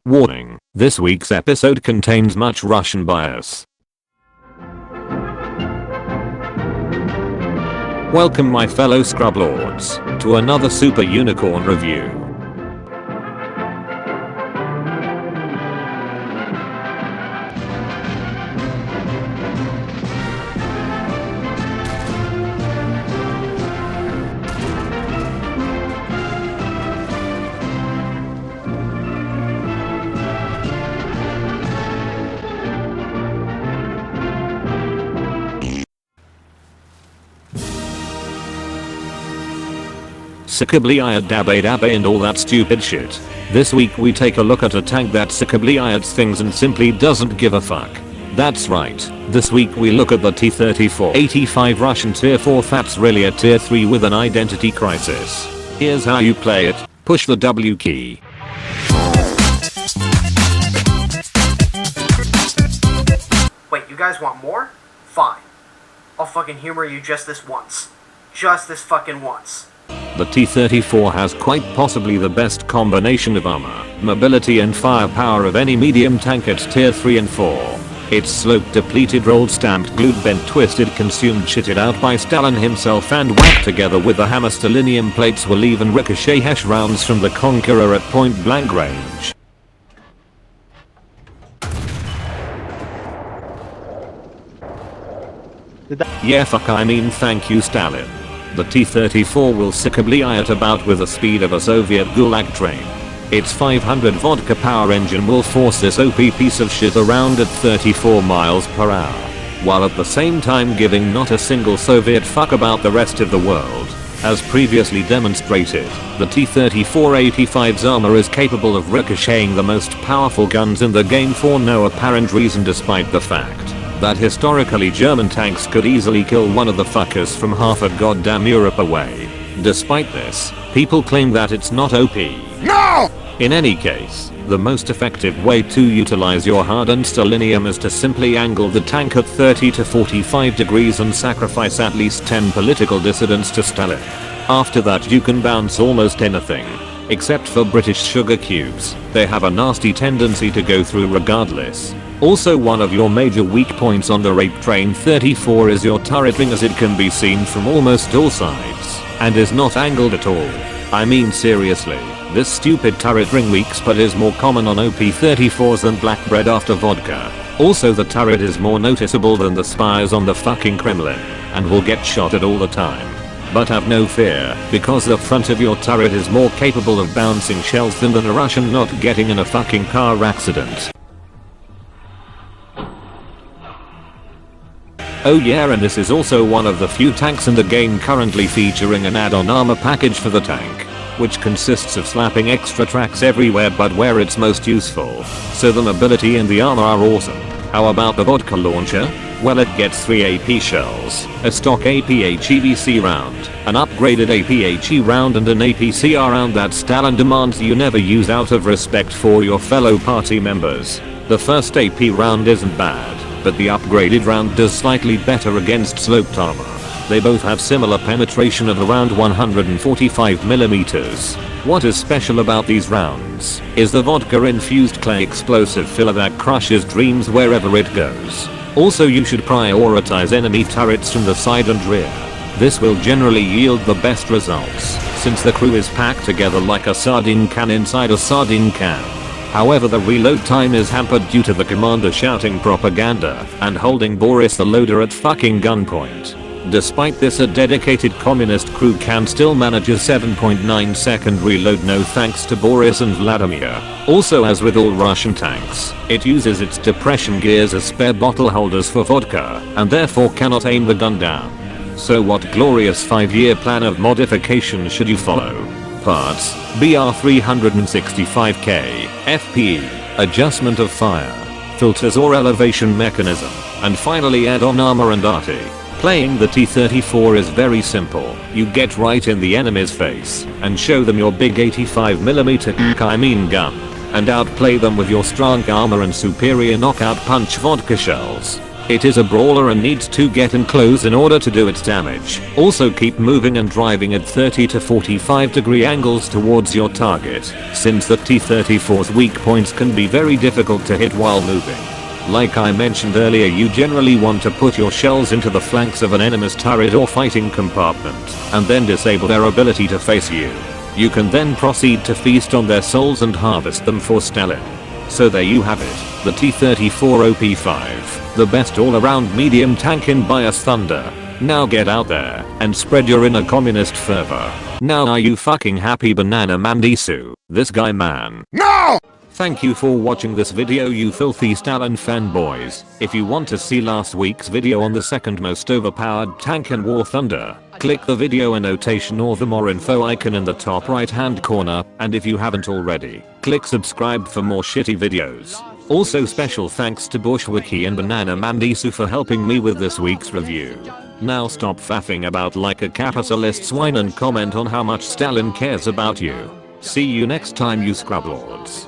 Warning, this week's episode contains much Russian bias. Welcome my fellow scrub lords to another Super Unicorn review. Sikabliya dabe dabe and all that stupid shit. This week we take a look at a tank that Sikabliya's things and simply doesn't give a fuck. That's right, this week we look at the T34-85 Russian tier 4 that's really a tier 3 with an identity crisis. Here's how you play it, push the W key. Wait, you guys want more? Fine. I'll fucking humor you just this once. Just this fucking once. The T34 has quite possibly the best combination of armor, mobility and firepower of any medium tank at tier 3 and 4. It's sloped, depleted, rolled, stamped, glued, bent, twisted, consumed, shitted out by Stalin himself and whacked together with the hammer stalinium plates will even ricochet hesh rounds from the Conqueror at point blank range. Yeah fuck I mean thank you Stalin. The T34 will Sikabliya it about with the speed of a Soviet Gulag train. Its 500 vodka power engine will force this OP piece of shit around at 34 miles per hour, while at the same time giving not a single Soviet fuck about the rest of the world. As previously demonstrated, the T34-85's armor is capable of ricocheting the most powerful guns in the game for no apparent reason despite the fact that historically German tanks could easily kill one of the fuckers from half a goddamn Europe away. Despite this, people claim that it's not OP. No! In any case, the most effective way to utilize your hardened stalinium is to simply angle the tank at 30 to 45 degrees and sacrifice at least 10 political dissidents to Stalin. After that you can bounce almost anything. Except for British sugar cubes, they have a nasty tendency to go through regardless. Also one of your major weak points on the rape train 34 is your turret ring as it can be seen from almost all sides, and is not angled at all. I mean seriously, this stupid turret ring weaks but is more common on OP 34s than black bread after vodka. Also the turret is more noticeable than the spires on the fucking Kremlin, and will get shot at all the time. But have no fear, because the front of your turret is more capable of bouncing shells than a Russian not getting in a fucking car accident. Oh yeah, and this is also one of the few tanks in the game currently featuring an add-on armor package for the tank, which consists of slapping extra tracks everywhere but where it's most useful, so the mobility and the armor are awesome. How about the vodka launcher? Well, it gets 3 AP shells, a stock APH-EBC round, an upgraded APH-E round and an APCR round that Stalin demands you never use out of respect for your fellow party members. The first AP round isn't bad, but the upgraded round does slightly better against sloped armor. They both have similar penetration of around 145mm. What is special about these rounds is the vodka infused clay explosive filler that crushes dreams wherever it goes. Also you should prioritize enemy turrets from the side and rear. This will generally yield the best results, since the crew is packed together like a sardine can inside a sardine can. However the reload time is hampered due to the commander shouting propaganda and holding Boris the loader at fucking gunpoint. Despite this, a dedicated communist crew can still manage a 7.9 second reload no thanks to Boris and Vladimir. Also, as with all Russian tanks, it uses its depression gears as spare bottle holders for vodka and therefore cannot aim the gun down. So what glorious 5-year plan of modification should you follow? Parts: BR365K, FPE, adjustment of fire, filters or elevation mechanism, and finally add-on armor and arty. Playing the T34 is very simple. You get right in the enemy's face and show them your big 85mm gun, and outplay them with your strong armor and superior knockout punch vodka shells. It is a brawler and needs to get in close in order to do its damage. Also keep moving and driving at 30 to 45 degree angles towards your target, since the T-34's weak points can be very difficult to hit while moving. Like I mentioned earlier, you generally want to put your shells into the flanks of an enemy's turret or fighting compartment, and then disable their ability to face you. You can then proceed to feast on their souls and harvest them for Stalin. So there you have it, the T34-85, the best all-around medium tank in Bias Thunder. Now get out there and spread your inner communist fervor. Now are you fucking happy, Banana Mandisu? This guy man. No! Thank you for watching this video, you filthy Stalin fanboys. If you want to see last week's video on the second most overpowered tank in War Thunder, click the video annotation or the more info icon in the top right hand corner, and if you haven't already, click subscribe for more shitty videos. Also special thanks to Bushwiki and Banana Mandisu for helping me with this week's review. Now stop faffing about like a capitalist swine and comment on how much Stalin cares about you. See you next time, you scrub lords.